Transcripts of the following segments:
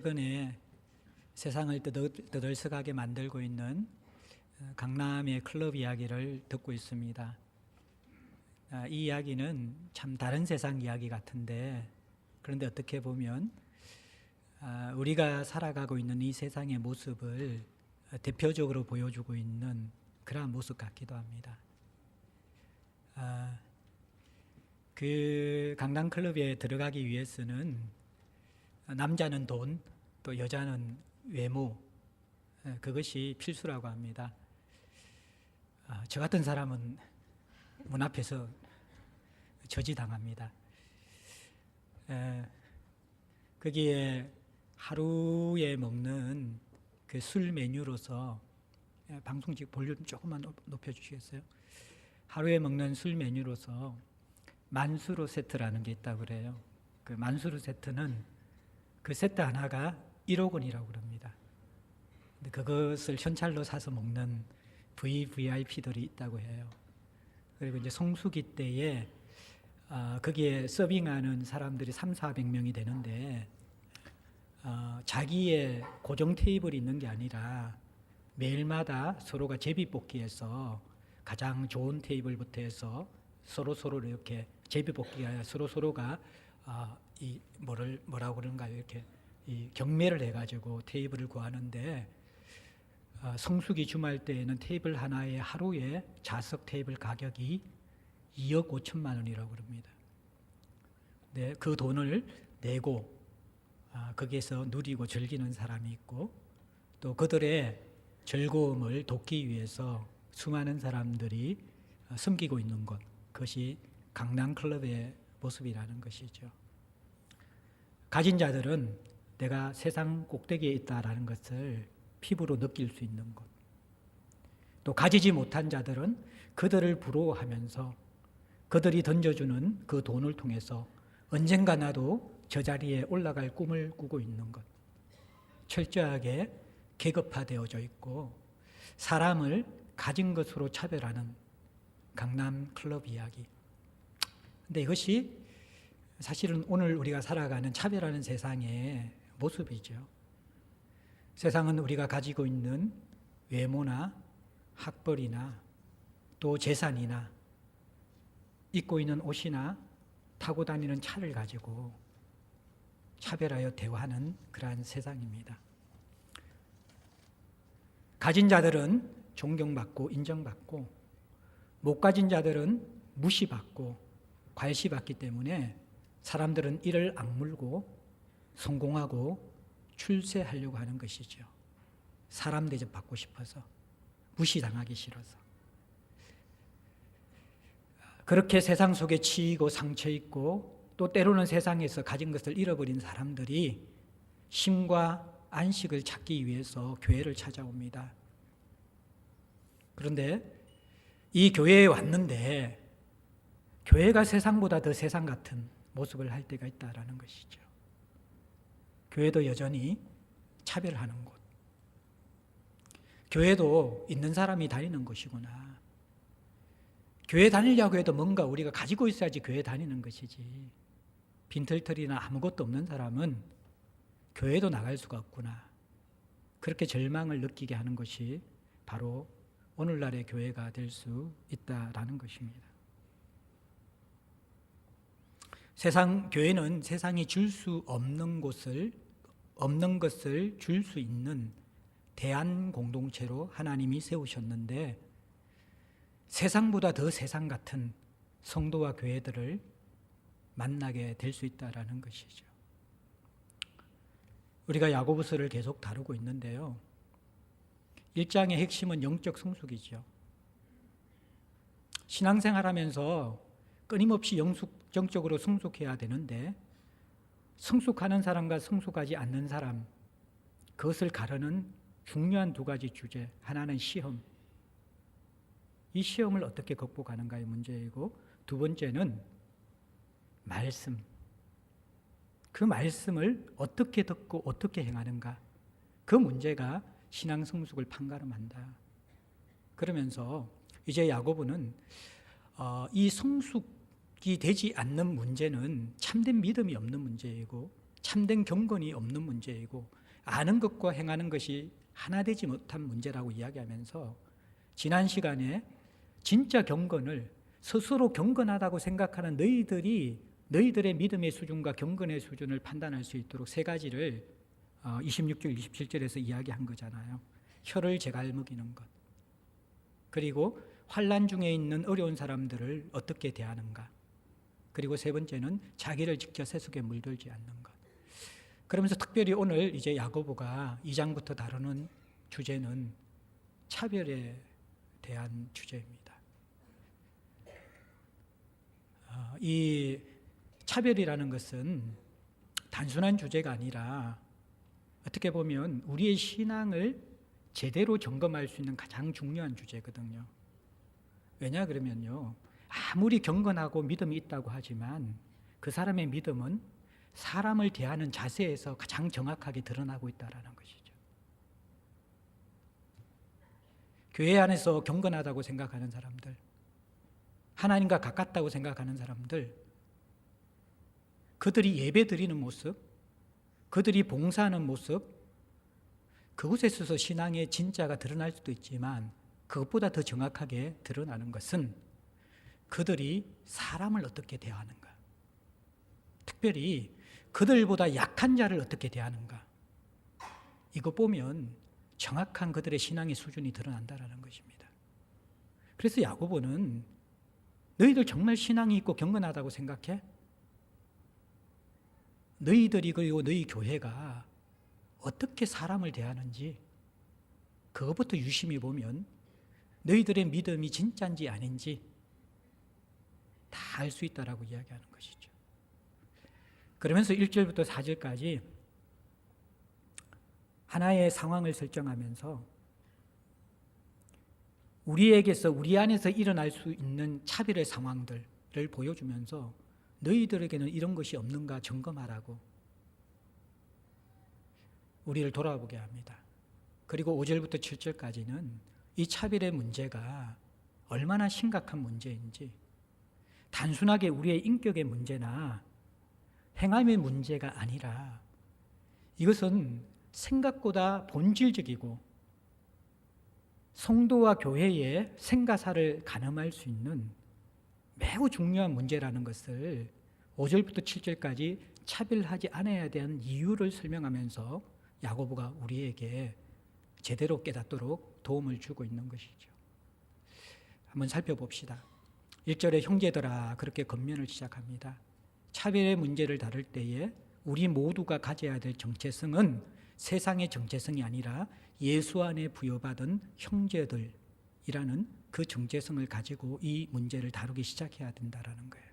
최근에 세상을 떠들썩하게 만들고 있는 강남의 클럽 이야기를 듣고 있습니다. 이 이야기는 참 다른 세상 이야기 같은데, 그런데 어떻게 보면 우리가 살아가고 있는 이 세상의 모습을 대표적으로 보여주고 있는 그러한 모습 같기도 합니다. 그 강남 클럽에 들어가기 위해서는 남자는 돈, 또 여자는 외모, 그것이 필수라고 합니다. 저 같은 사람은 문 앞에서 저지당합니다. 거기에 하루에 먹는 그 술 메뉴로서, 방송직 볼륨 조금만 높여주시겠어요? 하루에 먹는 술 메뉴로서 만수르 세트라는 게 있다고 그래요. 그 만수르 세트는 그 세트 하나가 1억 원이라고 그럽니다. 근데 그것을 현찰로 사서 먹는 VVIP들이 있다고 해요. 그리고 이제 성수기 때에 거기에 서빙하는 사람들이 300~400명이 되는데, 자기의 고정 테이블이 있는 게 아니라 매일마다 서로가 제비뽑기해서 가장 좋은 테이블부터 해서 서로를 이렇게 제비뽑기가 아니라 서로가 뭐라고 그런가요? 이렇게 이 경매를 해가지고 테이블을 구하는데, 성수기 주말 때에는 테이블 하나에 하루에 좌석 테이블 가격이 2억 5천만 원이라고 그럽니다. 네, 그 돈을 내고 거기에서 누리고 즐기는 사람이 있고, 또 그들의 즐거움을 돕기 위해서 수많은 사람들이 섬기고 있는 것, 그것이 강남 클럽의 모습이라는 것이죠. 가진 자들은 내가 세상 꼭대기에 있다라는 것을 피부로 느낄 수 있는 것, 또 가지지 못한 자들은 그들을 부러워하면서 그들이 던져주는 그 돈을 통해서 언젠가 나도 저 자리에 올라갈 꿈을 꾸고 있는 것, 철저하게 계급화되어져 있고 사람을 가진 것으로 차별하는 강남 클럽 이야기. 근데 이것이 사실은 오늘 우리가 살아가는 차별하는 세상의 모습이죠. 세상은 우리가 가지고 있는 외모나 학벌이나 또 재산이나 입고 있는 옷이나 타고 다니는 차를 가지고 차별하여 대화하는 그러한 세상입니다. 가진 자들은 존경받고 인정받고, 못 가진 자들은 무시받고 괄시받기 때문에 사람들은 이를 악물고 성공하고 출세하려고 하는 것이죠. 사람 대접받고 싶어서, 무시당하기 싫어서. 그렇게 세상 속에 치이고 상처 있고, 또 때로는 세상에서 가진 것을 잃어버린 사람들이 쉼과 안식을 찾기 위해서 교회를 찾아옵니다. 그런데 이 교회에 왔는데 교회가 세상보다 더 세상 같은 모습을 할 때가 있다라는 것이죠. 교회도 여전히 차별하는 곳, 교회도 있는 사람이 다니는 곳이구나. 교회 다니려고 해도 뭔가 우리가 가지고 있어야지 교회 다니는 것이지, 빈털털이나 아무것도 없는 사람은 교회도 나갈 수가 없구나. 그렇게 절망을 느끼게 하는 것이 바로 오늘날의 교회가 될 수 있다라는 것입니다. 교회는 세상이 줄 수 없는 것을 줄 수 있는 대안 공동체로 하나님이 세우셨는데, 세상보다 더 세상 같은 성도와 교회들을 만나게 될 수 있다라는 것이죠. 우리가 야고보서를 계속 다루고 있는데요, 1장의 핵심은 영적 성숙이죠. 신앙생활하면서 끊임없이 영적으로 성숙해야 되는데, 성숙하는 사람과 성숙하지 않는 사람, 그것을 가르는 중요한 두 가지 주제, 하나는 시험, 이 시험을 어떻게 극복하는가의 문제이고, 두 번째는 말씀, 그 말씀을 어떻게 듣고 어떻게 행하는가, 그 문제가 신앙 성숙을 판가름한다. 그러면서 이제 야고보는 이 성숙이 되지 않는 문제는 참된 믿음이 없는 문제이고, 참된 경건이 없는 문제이고 아는 것과 행하는 것이 하나 되지 못한 문제라고 이야기하면서 지난 시간에 진짜 경건을 스스로 경건하다고 생각하는 너희들의 믿음의 수준과 경건의 수준을 판단할 수 있도록 세 가지를 26절, 27절에서 이야기한 거잖아요. 혀를 제갈 먹이는 것, 그리고 환난 중에 있는 어려운 사람들을 어떻게 대하는가, 그리고 세 번째는 자기를 지켜 세속에 물들지 않는 것. 그러면서 특별히 오늘 이제 야고보가 2장부터 다루는 주제는 차별에 대한 주제입니다. 이 차별이라는 것은 단순한 주제가 아니라 어떻게 보면 우리의 신앙을 제대로 점검할 수 있는 가장 중요한 주제거든요. 왜냐 그러면요, 아무리 경건하고 믿음이 있다고 하지만 그 사람의 믿음은 사람을 대하는 자세에서 가장 정확하게 드러나고 있다는 것이죠. 교회 안에서 경건하다고 생각하는 사람들, 하나님과 가깝다고 생각하는 사람들, 그들이 예배 드리는 모습, 그들이 봉사하는 모습, 그곳에 있어서 신앙의 진짜가 드러날 수도 있지만 그것보다 더 정확하게 드러나는 것은 그들이 사람을 어떻게 대하는가, 특별히 그들보다 약한 자를 어떻게 대하는가, 이거 보면 정확한 그들의 신앙의 수준이 드러난다는 것입니다. 그래서 야고보는 너희들 정말 신앙이 있고 경건하다고 생각해? 너희들이 그리고 너희 교회가 어떻게 사람을 대하는지 그것부터 유심히 보면 너희들의 믿음이 진짜인지 아닌지 다 알 수 있다라고 이야기하는 것이죠. 그러면서 1절부터 4절까지 하나의 상황을 설정하면서 우리에게서 우리 안에서 일어날 수 있는 차별의 상황들을 보여주면서 너희들에게는 이런 것이 없는가 점검하라고 우리를 돌아보게 합니다. 그리고 5절부터 7절까지는 이 차별의 문제가 얼마나 심각한 문제인지, 단순하게 우리의 인격의 문제나 행함의 문제가 아니라 이것은 생각보다 본질적이고 성도와 교회의 생가사를 가늠할 수 있는 매우 중요한 문제라는 것을 5절부터 7절까지 차별하지 않아야 되는 이유를 설명하면서 야고보가 우리에게 제대로 깨닫도록 도움을 주고 있는 것이죠. 한번 살펴봅시다. 1절에 형제들아 그렇게 권면을 시작합니다. 차별의 문제를 다룰 때에 우리 모두가 가져야 될 정체성은 세상의 정체성이 아니라 예수 안에 부여받은 형제들이라는 그 정체성을 가지고 이 문제를 다루기 시작해야 된다는 거예요.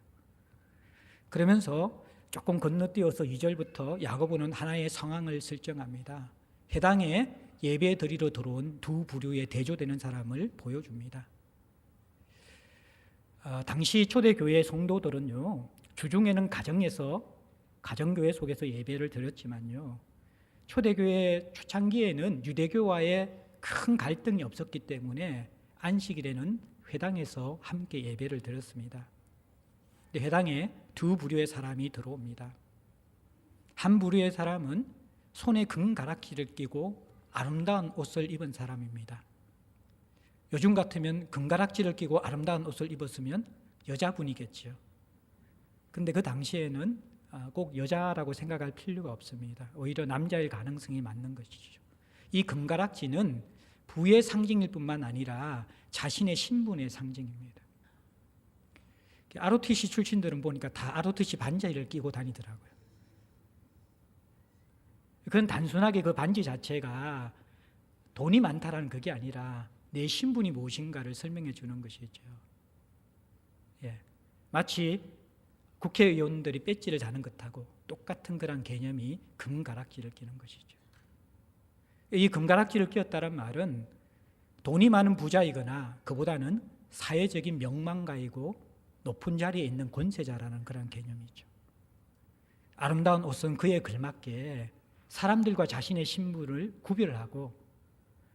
그러면서 조금 건너뛰어서 2절부터 야고보는 하나의 상황을 설정합니다. 해당에 예배 드리러 들어온 두 부류에 대조되는 사람을 보여줍니다. 당시 초대교회 성도들은요, 주중에는 가정교회 속에서 예배를 드렸지만요, 초대교회 초창기에는 유대교와의 큰 갈등이 없었기 때문에 안식일에는 회당에서 함께 예배를 드렸습니다. 회당에 두 부류의 사람이 들어옵니다. 한 부류의 사람은 손에 금가락지를 끼고 아름다운 옷을 입은 사람입니다. 요즘 같으면 금가락지를 끼고 아름다운 옷을 입었으면 여자분이겠죠. 근데 그 당시에는 꼭 여자라고 생각할 필요가 없습니다. 오히려 남자일 가능성이 많은 것이죠. 이 금가락지는 부의 상징일 뿐만 아니라 자신의 신분의 상징입니다. ROTC 출신들은 보니까 다 ROTC 반지를 끼고 다니더라고요. 그건 단순하게 그 반지 자체가 돈이 많다라는 그게 아니라 내 신분이 무엇인가를 설명해 주는 것이죠. 마치 국회의원들이 배지를 다는 것하고 똑같은 그런 개념이 금가락지를 끼는 것이죠. 이 금가락지를 끼었다는 말은 돈이 많은 부자이거나 그보다는 사회적인 명망가이고 높은 자리에 있는 권세자라는 그런 개념이죠. 아름다운 옷은 그에 걸맞게 사람들과 자신의 신분을 구별하고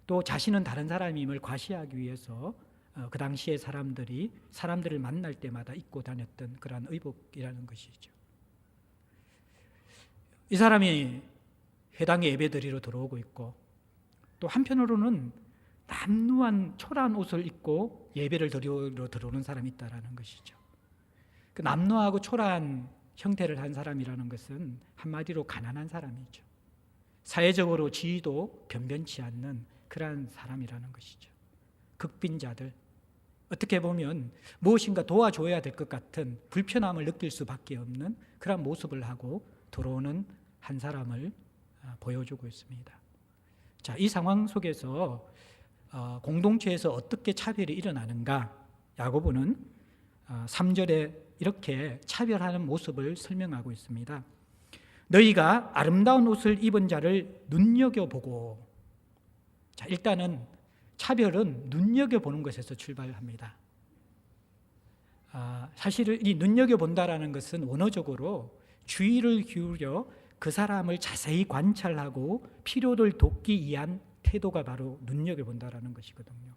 또 자신은 다른 사람임을 과시하기 위해서 그 당시에 사람들을 만날 때마다 입고 다녔던 그러한 의복이라는 것이죠. 이 사람이 회당에 예배드리러 들어오고 있고, 또 한편으로는 남루한 초라한 옷을 입고 예배를 드리러 들어오는 사람이 있다는 것이죠. 그 남루하고 초라한 형태를 한 사람이라는 것은 한마디로 가난한 사람이죠. 사회적으로 지위도 변변치 않는 그러한 사람이라는 것이죠. 극빈자들, 어떻게 보면 무엇인가 도와줘야 될 것 같은 불편함을 느낄 수밖에 없는 그런 모습을 하고 들어오는 한 사람을 보여주고 있습니다. 자, 이 상황 속에서 공동체에서 어떻게 차별이 일어나는가? 야고보는 3절에 이렇게 차별하는 모습을 설명하고 있습니다. 너희가 아름다운 옷을 입은 자를 눈여겨보고. 자, 일단은 차별은 눈여겨보는 것에서 출발합니다. 사실은 이 눈여겨본다라는 것은 원어적으로 주의를 기울여 그 사람을 자세히 관찰하고 필요를 돕기 위한 태도가 바로 눈여겨본다라는 것이거든요.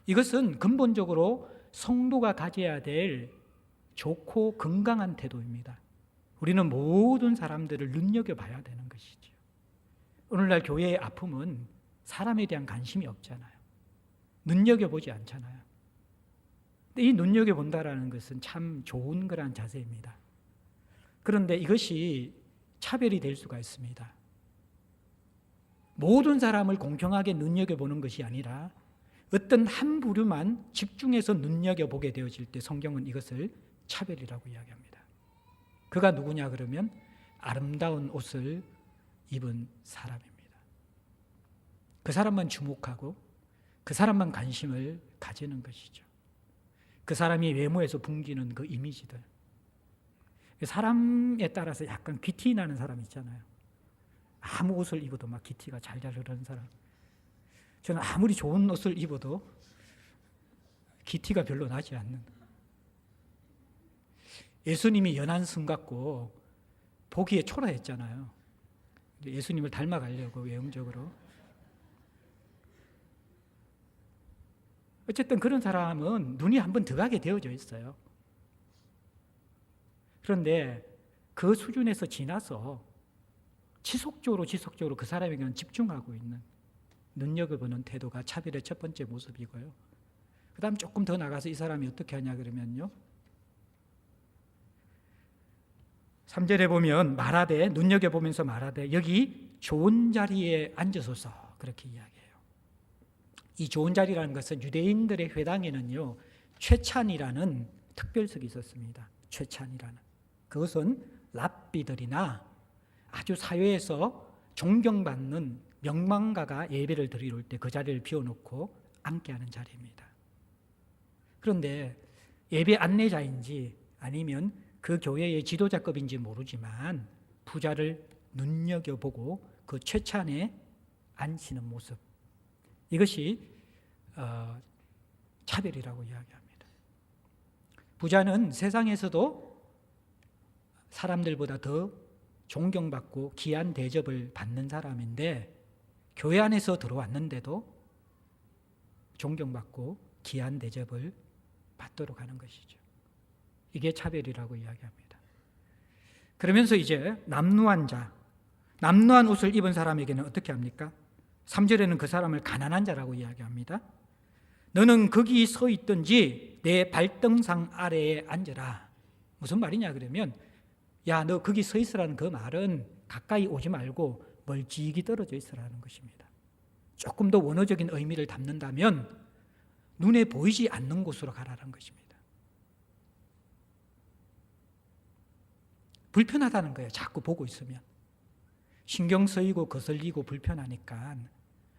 이것은 근본적으로 성도가 가져야 될 좋고 건강한 태도입니다. 우리는 모든 사람들을 눈여겨봐야 되는 것이죠. 오늘날 교회의 아픔은 사람에 대한 관심이 없잖아요. 눈여겨보지 않잖아요. 근데 이 눈여겨본다라는 것은 참 좋은 그런 자세입니다. 그런데 이것이 차별이 될 수가 있습니다. 모든 사람을 공평하게 눈여겨보는 것이 아니라 어떤 한 부류만 집중해서 눈여겨보게 되어질 때 성경은 이것을 차별이라고 이야기합니다. 그가 누구냐 그러면 아름다운 옷을 입은 사람입니다. 그 사람만 주목하고 그 사람만 관심을 가지는 것이죠. 그 사람이 외모에서 풍기는 그 이미지들. 사람에 따라서 약간 귀티 나는 사람 있잖아요. 아무 옷을 입어도 막 기티가 잘잘 흐르는 사람. 저는 아무리 좋은 옷을 입어도 기티가 별로 나지 않는. 예수님이 연한 승 같고 보기에 초라했잖아요. 예수님을 닮아가려고 외형적으로. 어쨌든 그런 사람은 눈이 한번 들어가게 되어져 있어요. 그런데 그 수준에서 지나서 지속적으로 그 사람에게는 집중하고 있는 눈여겨보는 태도가 차별의 첫 번째 모습이고요. 그 다음 조금 더 나가서 이 사람이 어떻게 하냐 그러면요. 3절에 보면 말하되, 눈여겨보면서 말하되 여기 좋은 자리에 앉으소서 그렇게 이야기해요. 이 좋은 자리라는 것은 유대인들의 회당에는요 최찬이라는 특별석이 있었습니다. 최찬이라는. 그것은 랍비들이나 아주 사회에서 존경받는 명망가가 예배를 드리러 올 때 그 자리를 비워놓고 앉게 하는 자리입니다. 그런데 예배 안내자인지 아니면 그 교회의 지도자급인지 모르지만 부자를 눈여겨보고 그 최찬에 앉히는 모습, 이것이 차별이라고 이야기합니다. 부자는 세상에서도 사람들보다 더 존경받고 귀한 대접을 받는 사람인데 교회 안에서 들어왔는데도 존경받고 귀한 대접을 받도록 하는 것이죠. 이게 차별이라고 이야기합니다. 그러면서 이제 남루한 자, 남루한 옷을 입은 사람에게는 어떻게 합니까? 3절에는 그 사람을 가난한 자라고 이야기합니다. 너는 거기 서 있든지 내 발등상 아래에 앉으라. 무슨 말이냐 그러면 야, 너 거기 서 있으라는 그 말은 가까이 오지 말고 멀찍이 떨어져 있으라는 것입니다. 조금 더 원어적인 의미를 담는다면 눈에 보이지 않는 곳으로 가라는 것입니다. 불편하다는 거예요. 자꾸 보고 있으면. 신경 쓰이고 거슬리고 불편하니까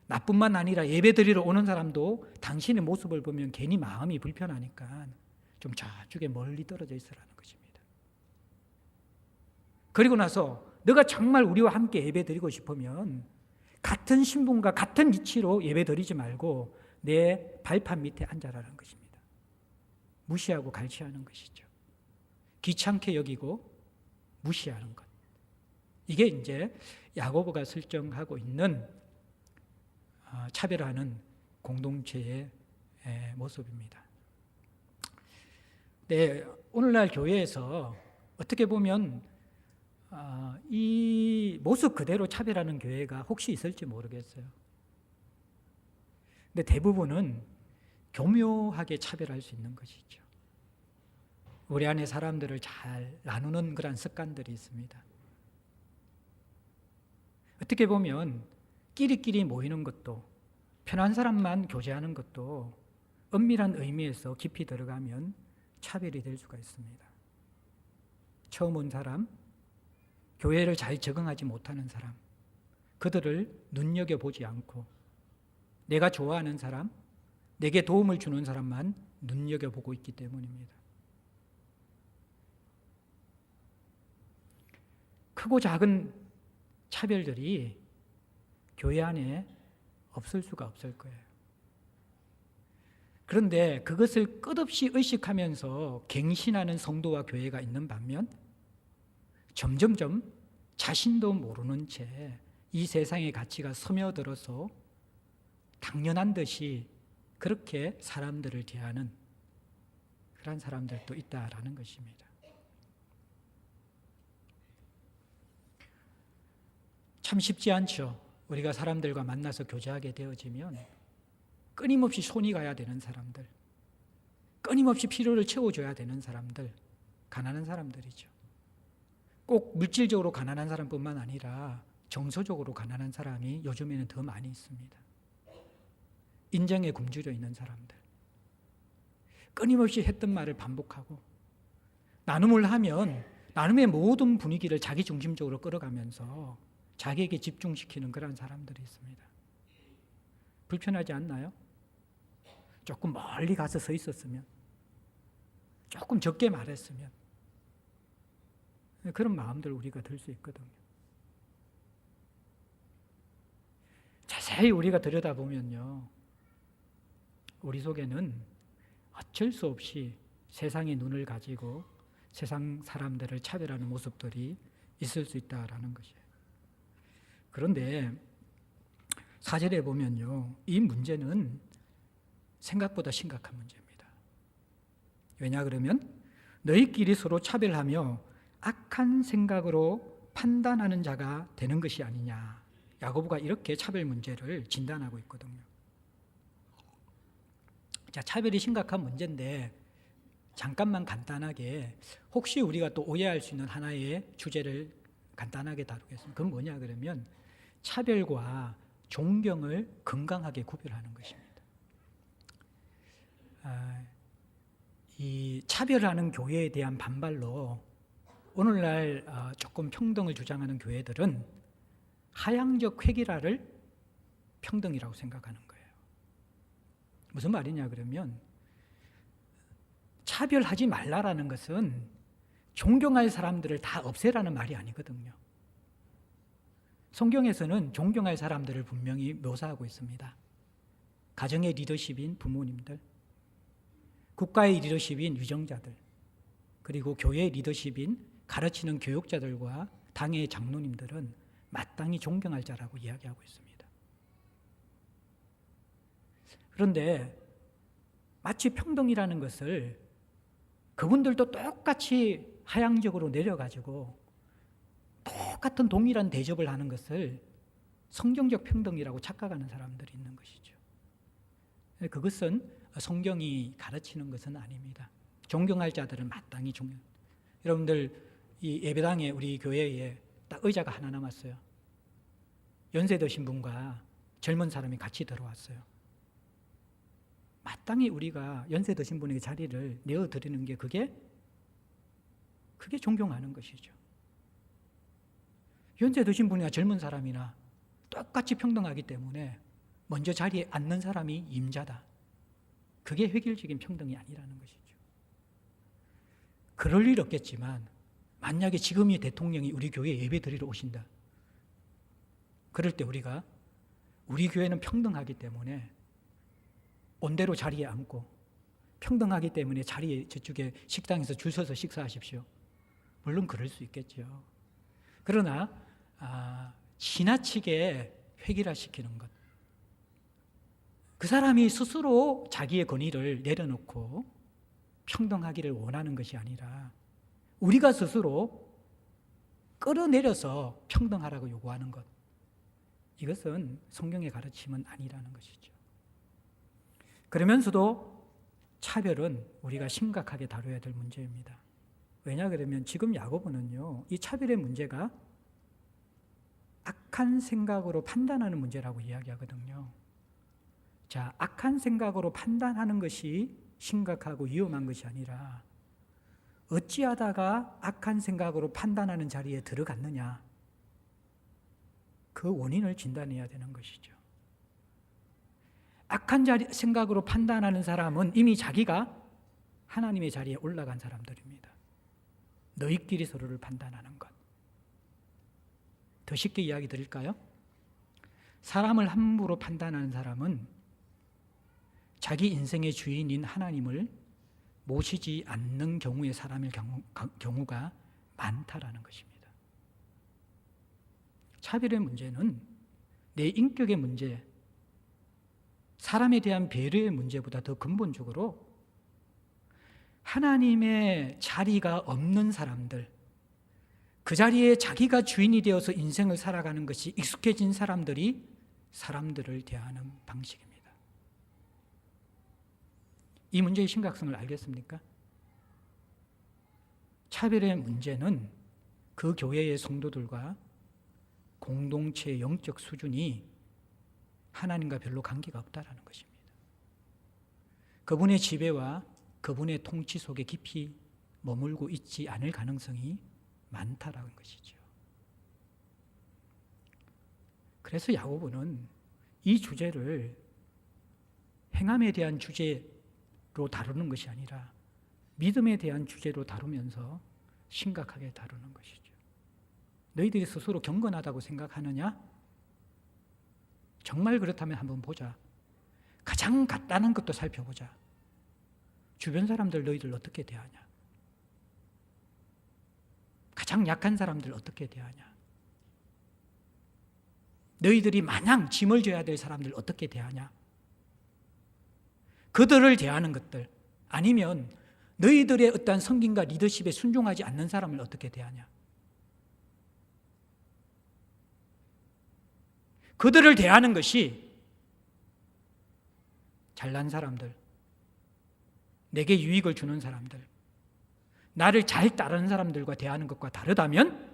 나뿐만 아니라 예배 드리러 오는 사람도 당신의 모습을 보면 괜히 마음이 불편하니까 좀 저쪽에 멀리 떨어져 있으라는 것입니다. 그리고 나서 너가 정말 우리와 함께 예배 드리고 싶으면 같은 신분과 같은 위치로 예배 드리지 말고 내 발판 밑에 앉아라는 것입니다. 무시하고 갈취하는 것이죠. 귀찮게 여기고 무시하는 것. 이게 이제 야고보가 설정하고 있는 차별하는 공동체의 모습입니다. 네, 오늘날 교회에서 어떻게 보면 이 모습 그대로 차별하는 교회가 혹시 있을지 모르겠어요. 근데 대부분은 교묘하게 차별할 수 있는 것이죠. 우리 안에 사람들을 잘 나누는 그런 습관들이 있습니다. 어떻게 보면 끼리끼리 모이는 것도, 편한 사람만 교제하는 것도 엄밀한 의미에서 깊이 들어가면 차별이 될 수가 있습니다. 처음 온 사람, 교회를 잘 적응하지 못하는 사람, 그들을 눈여겨보지 않고 내가 좋아하는 사람, 내게 도움을 주는 사람만 눈여겨보고 있기 때문입니다. 크고 작은 차별들이 교회 안에 없을 수가 없을 거예요. 그런데 그것을 끝없이 의식하면서 갱신하는 성도와 교회가 있는 반면 점점점 자신도 모르는 채 이 세상의 가치가 스며들어서 당연한 듯이 그렇게 사람들을 대하는 그런 사람들도 있다라는 것입니다. 참 쉽지 않죠. 우리가 사람들과 만나서 교제하게 되어지면 끊임없이 손이 가야 되는 사람들, 끊임없이 필요를 채워줘야 되는 사람들, 가난한 사람들이죠. 꼭 물질적으로 가난한 사람뿐만 아니라 정서적으로 가난한 사람이 요즘에는 더 많이 있습니다. 인정에 굶주려 있는 사람들, 끊임없이 했던 말을 반복하고 나눔을 하면 나눔의 모든 분위기를 자기 중심적으로 끌어가면서 자기에게 집중시키는 그런 사람들이 있습니다. 불편하지 않나요? 조금 멀리 가서 서 있었으면, 조금 적게 말했으면, 그런 마음들 우리가 들 수 있거든요. 자세히 우리가 들여다보면요, 우리 속에는 어쩔 수 없이 세상의 눈을 가지고 세상 사람들을 차별하는 모습들이 있을 수 있다라는 것이에요. 그런데 4절에 보면요, 이 문제는 생각보다 심각한 문제입니다. 왜냐 그러면 너희끼리 서로 차별하며 악한 생각으로 판단하는 자가 되는 것이 아니냐. 야고보가 이렇게 차별 문제를 진단하고 있거든요. 자, 차별이 심각한 문제인데 잠깐만 간단하게 혹시 우리가 또 오해할 수 있는 하나의 주제를 간단하게 다루겠습니다. 그건 뭐냐 그러면 차별과 존경을 건강하게 구별하는 것입니다. 이 차별하는 교회에 대한 반발로 오늘날 조금 평등을 주장하는 교회들은 하향적 획일화를 평등이라고 생각하는 거예요. 무슨 말이냐 그러면 차별하지 말라라는 것은 존경할 사람들을 다 없애라는 말이 아니거든요. 성경에서는 존경할 사람들을 분명히 묘사하고 있습니다. 가정의 리더십인 부모님들, 국가의 리더십인 위정자들, 그리고 교회의 리더십인 가르치는 교육자들과 당의 장로님들은 마땅히 존경할 자라고 이야기하고 있습니다. 그런데 마치 평등이라는 것을 그분들도 똑같이 하향적으로 내려가지고 똑같은 동일한 대접을 하는 것을 성경적 평등이라고 착각하는 사람들이 있는 것이죠. 그것은 성경이 가르치는 것은 아닙니다. 존경할 자들은 마땅히 존경. 여러분들 이 예배당에 우리 교회에 딱 의자가 하나 남았어요. 연세 드신 분과 젊은 사람이 같이 들어왔어요. 마땅히 우리가 연세 드신 분에게 자리를 내어드리는 게 그게 존경하는 것이죠. 연세 드신 분이나 젊은 사람이나 똑같이 평등하기 때문에 먼저 자리에 앉는 사람이 임자다. 그게 획일적인 평등이 아니라는 것이죠. 그럴 일 없겠지만 만약에 지금의 대통령이 우리 교회에 예배 드리러 오신다. 그럴 때 우리가 우리 교회는 평등하기 때문에 온대로 자리에 앉고 평등하기 때문에 자리에 저쪽에 식당에서 줄 서서 식사하십시오. 물론 그럴 수 있겠죠. 그러나 지나치게 획일화시키는 것. 그 사람이 스스로 자기의 권위를 내려놓고 평등하기를 원하는 것이 아니라 우리가 스스로 끌어내려서 평등하라고 요구하는 것, 이것은 성경의 가르침은 아니라는 것이죠. 그러면서도 차별은 우리가 심각하게 다뤄야 될 문제입니다. 왜냐 그러면 지금 야고보는요, 이 차별의 문제가 악한 생각으로 판단하는 문제라고 이야기하거든요. 자, 악한 생각으로 판단하는 것이 심각하고 위험한 것이 아니라 어찌하다가 악한 생각으로 판단하는 자리에 들어갔느냐, 그 원인을 진단해야 되는 것이죠. 악한 생각으로 판단하는 사람은 이미 자기가 하나님의 자리에 올라간 사람들입니다. 너희끼리 서로를 판단하는 것. 더 쉽게 이야기 드릴까요? 사람을 함부로 판단하는 사람은 자기 인생의 주인인 하나님을 모시지 않는 경우의 사람일 경우가 많다라는 것입니다. 차별의 문제는 내 인격의 문제, 사람에 대한 배려의 문제보다 더 근본적으로 하나님의 자리가 없는 사람들, 그 자리에 자기가 주인이 되어서 인생을 살아가는 것이 익숙해진 사람들이 사람들을 대하는 방식입니다. 이 문제의 심각성을 알겠습니까? 차별의 문제는 그 교회의 성도들과 공동체의 영적 수준이 하나님과 별로 관계가 없다라는 것입니다. 그분의 지배와 그분의 통치 속에 깊이 머물고 있지 않을 가능성이 많다라는 것이죠. 그래서 야고보는 이 주제를 행함에 대한 주제로 다루는 것이 아니라 믿음에 대한 주제로 다루면서 심각하게 다루는 것이죠. 너희들이 스스로 경건하다고 생각하느냐? 정말 그렇다면 한번 보자. 가장 간단한 것도 살펴보자. 주변 사람들 너희들 어떻게 대하냐? 가장 약한 사람들 어떻게 대하냐? 너희들이 마냥 짐을 져야 될 사람들 어떻게 대하냐? 그들을 대하는 것들, 아니면 너희들의 어떠한 성김과 리더십에 순종하지 않는 사람을 어떻게 대하냐? 그들을 대하는 것이 잘난 사람들, 내게 유익을 주는 사람들, 나를 잘 따르는 사람들과 대하는 것과 다르다면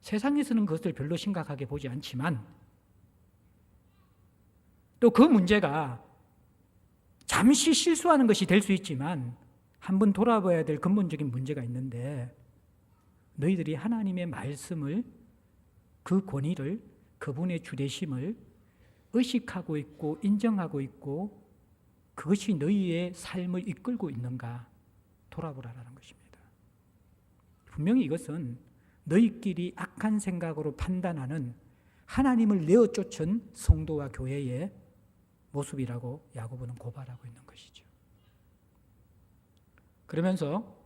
세상에서는 그것을 별로 심각하게 보지 않지만 또 그 문제가 잠시 실수하는 것이 될 수 있지만 한번 돌아봐야 될 근본적인 문제가 있는데, 너희들이 하나님의 말씀을, 그 권위를, 그분의 주대심을 의식하고 있고 인정하고 있고 그것이 너희의 삶을 이끌고 있는가 돌아보라라는 것입니다. 분명히 이것은 너희끼리 악한 생각으로 판단하는 하나님을 내어 쫓은 성도와 교회의 모습이라고 야고보는 고발하고 있는 것이죠. 그러면서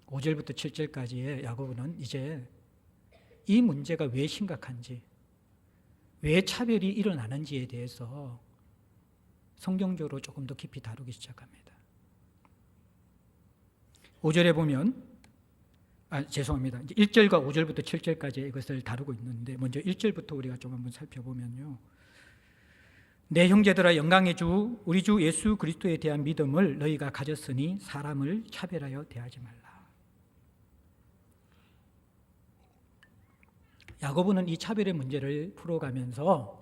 5절부터 7절까지의 야고보는 이제 이 문제가 왜 심각한지, 왜 차별이 일어나는지에 대해서 성경적으로 조금 더 깊이 다루기 시작합니다. 5절에 보면, 죄송합니다. 이제 1절과 5절부터 7절까지 이것을 다루고 있는데, 먼저 1절부터 우리가 좀 한번 살펴보면요. 내 형제들아, 영광의 주 우리 주 예수 그리스도에 대한 믿음을 너희가 가졌으니 사람을 차별하여 대하지 말라. 야고보는 이 차별의 문제를 풀어가면서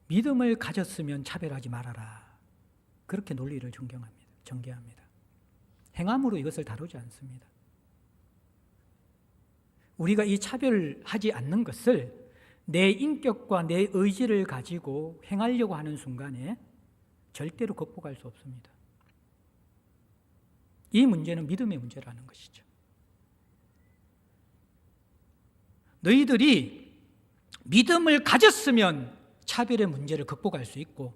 믿음을 가졌으면 차별하지 말아라, 그렇게 논리를 전개합니다. 행함으로 이것을 다루지 않습니다. 우리가 이 차별하지 않는 것을 내 인격과 내 의지를 가지고 행하려고 하는 순간에 절대로 극복할 수 없습니다. 이 문제는 믿음의 문제라는 것이죠. 너희들이 믿음을 가졌으면 차별의 문제를 극복할 수 있고,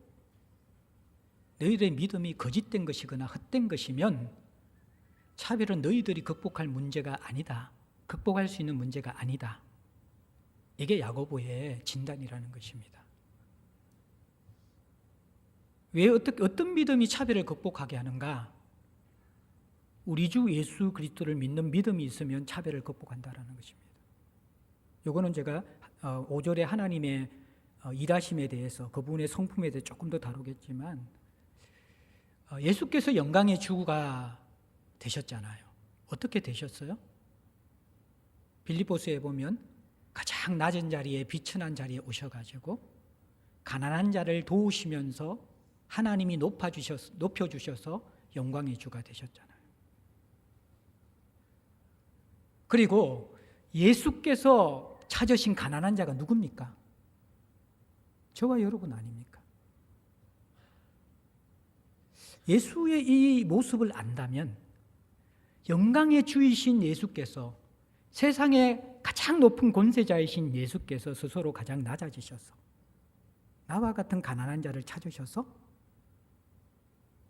너희들의 믿음이 거짓된 것이거나 헛된 것이면 차별은 너희들이 극복할 문제가 아니다, 극복할 수 있는 문제가 아니다. 이게 야고보의 진단이라는 것입니다. 왜 어떤 믿음이 차별을 극복하게 하는가? 우리 주 예수 그리스도를 믿는 믿음이 있으면 차별을 극복한다라는 것입니다. 이거는 제가 5절에 하나님의 일하심에 대해서, 그분의 성품에 대해 조금 더 다루겠지만, 예수께서 영광의 주가 되셨잖아요. 어떻게 되셨어요? 빌립보서에 보면 가장 낮은 자리에, 비천한 자리에 오셔가지고 가난한 자를 도우시면서 하나님이 높여주셔서 영광의 주가 되셨잖아요. 그리고 예수께서 찾으신 가난한 자가 누굽니까? 저와 여러분 아닙니까? 예수의 이 모습을 안다면 영광의 주이신 예수께서, 세상의 가장 높은 권세자이신 예수께서 스스로 가장 낮아지셔서 나와 같은 가난한 자를 찾으셔서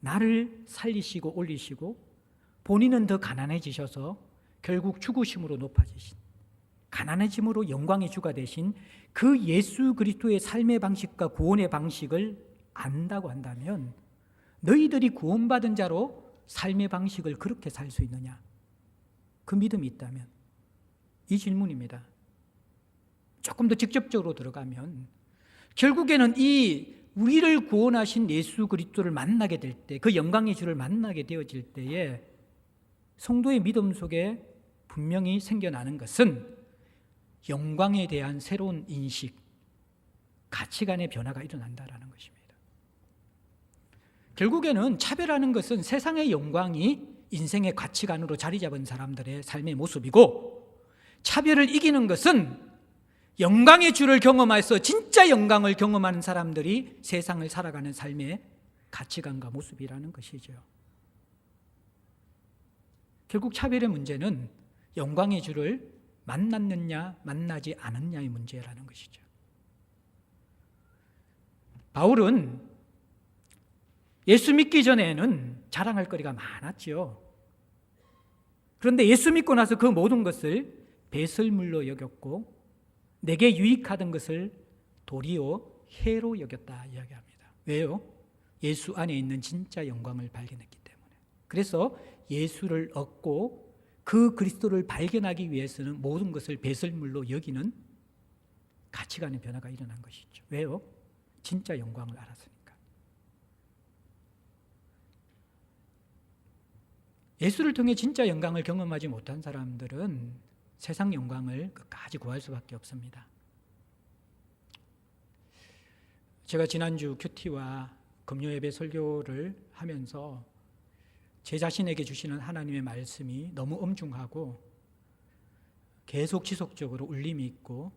나를 살리시고 올리시고, 본인은 더 가난해지셔서 결국 죽으심으로 높아지신, 가난해짐으로 영광의 주가 되신 그 예수 그리스도의 삶의 방식과 구원의 방식을 안다고 한다면, 너희들이 구원받은 자로 삶의 방식을 그렇게 살 수 있느냐? 그 믿음이 있다면, 이 질문입니다. 조금 더 직접적으로 들어가면, 결국에는 이 우리를 구원하신 예수 그리스도를 만나게 될 때, 그 영광의 주를 만나게 되어질 때에 성도의 믿음 속에 분명히 생겨나는 것은 영광에 대한 새로운 인식, 가치관의 변화가 일어난다는 것입니다. 결국에는 차별하는 것은 세상의 영광이 인생의 가치관으로 자리 잡은 사람들의 삶의 모습이고, 차별을 이기는 것은 영광의 주를 경험해서 진짜 영광을 경험하는 사람들이 세상을 살아가는 삶의 가치관과 모습이라는 것이죠. 결국 차별의 문제는 영광의 주를 만났느냐 만나지 않았냐의 문제라는 것이죠. 바울은 예수 믿기 전에는 자랑할 거리가 많았죠. 그런데 예수 믿고 나서 그 모든 것을 배설물로 여겼고, 내게 유익하던 것을 도리어 해로 여겼다 이야기합니다. 왜요? 예수 안에 있는 진짜 영광을 발견했기 때문에. 그래서 예수를 얻고 그 그리스도를 발견하기 위해서는 모든 것을 배설물로 여기는 가치관의 변화가 일어난 것이죠. 왜요? 진짜 영광을 알았으니까. 예수를 통해 진짜 영광을 경험하지 못한 사람들은 세상 영광을 끝까지 구할 수밖에 없습니다. 제가 지난주 큐티와 금요예배 설교를 하면서 제 자신에게 주시는 하나님의 말씀이 너무 엄중하고 계속 지속적으로 울림이 있고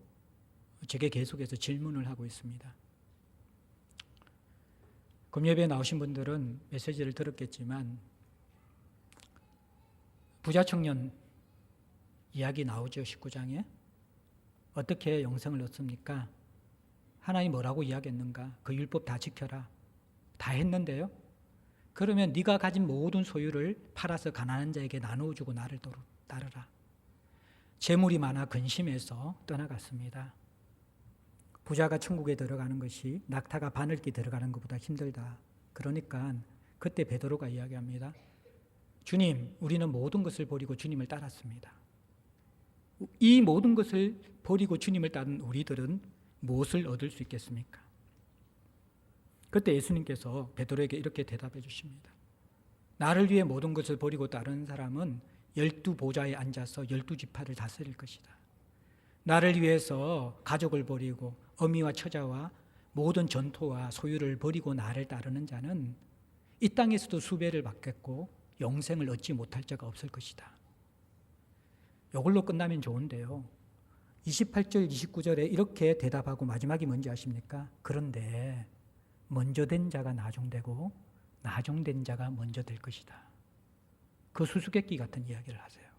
제게 계속해서 질문을 하고 있습니다. 금요예배에 나오신 분들은 메시지를 들었겠지만 부자 청년 이야기 나오죠. 19장에 어떻게 영생을 얻습니까? 하나님 뭐라고 이야기했는가? 그 율법 다 지켜라. 다 했는데요. 그러면 네가 가진 모든 소유를 팔아서 가난한 자에게 나누어주고 나를 따르라. 재물이 많아 근심해서 떠나갔습니다. 부자가 천국에 들어가는 것이 낙타가 바늘기 들어가는 것보다 힘들다. 그러니까 그때 베드로가 이야기합니다. 주님, 우리는 모든 것을 버리고 주님을 따랐습니다. 이 모든 것을 버리고 주님을 따른 우리들은 무엇을 얻을 수 있겠습니까? 그때 예수님께서 베드로에게 이렇게 대답해 주십니다. 나를 위해 모든 것을 버리고 따르는 사람은 12보좌에 앉아서 12지파를 다스릴 것이다. 나를 위해서 가족을 버리고 어미와 처자와 모든 전토와 소유를 버리고 나를 따르는 자는 이 땅에서도 수배를 받겠고 영생을 얻지 못할 자가 없을 것이다. 이걸로 끝나면 좋은데요. 28절, 29절에 이렇게 대답하고 마지막이 뭔지 아십니까? 그런데 먼저 된 자가 나중되고 나중된 자가 먼저 될 것이다. 그 수수께끼 같은 이야기를 하세요.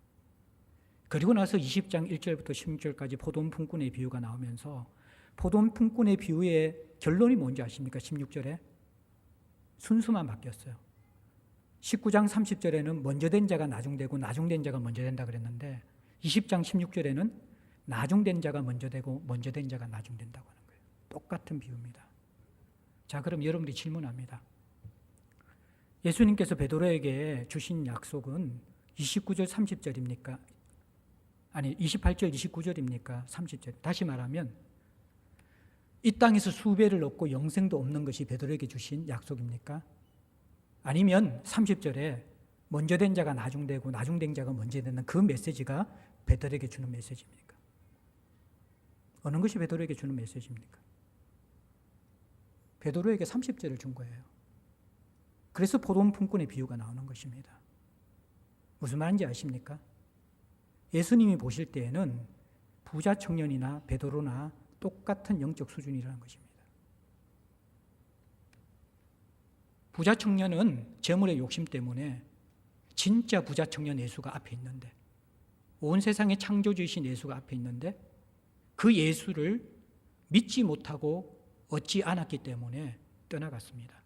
그리고 나서 20장 1절부터 16절까지 포도원 품꾼의 비유가 나오면서 포도원 품꾼의 비유의 결론이 뭔지 아십니까? 16절에 순수만 바뀌었어요. 19장 30절에는 먼저 된 자가 나중되고 나중된 자가 먼저 된다 그랬는데 20장 16절에는 나중된 자가 먼저 되고 먼저 된 자가 나중된다고 하는 거예요. 똑같은 비유입니다. 자, 그럼 여러분들이 질문합니다. 예수님께서 베드로에게 주신 약속은 29절 30절입니까? 아니 28절 29절입니까? 30절. 다시 말하면 이 땅에서 수배를 얻고 영생도 없는 것이 베드로에게 주신 약속입니까? 아니면 30절에 먼저 된 자가 나중되고 나중된 자가 먼저 되는 그 메시지가 베드로에게 주는 메시지입니까? 어느 것이 베드로에게 주는 메시지입니까? 베드로에게 30절을 준 거예요. 그래서 포도원 품꾼의 비유가 나오는 것입니다. 무슨 말인지 아십니까? 예수님이 보실 때에는 부자 청년이나 베드로나 똑같은 영적 수준이라는 것입니다. 부자 청년은 재물의 욕심 때문에 진짜 부자 청년 예수가 앞에 있는데, 온 세상의 창조주이신 예수가 앞에 있는데 그 예수를 믿지 못하고 얻지 않았기 때문에 떠나갔습니다.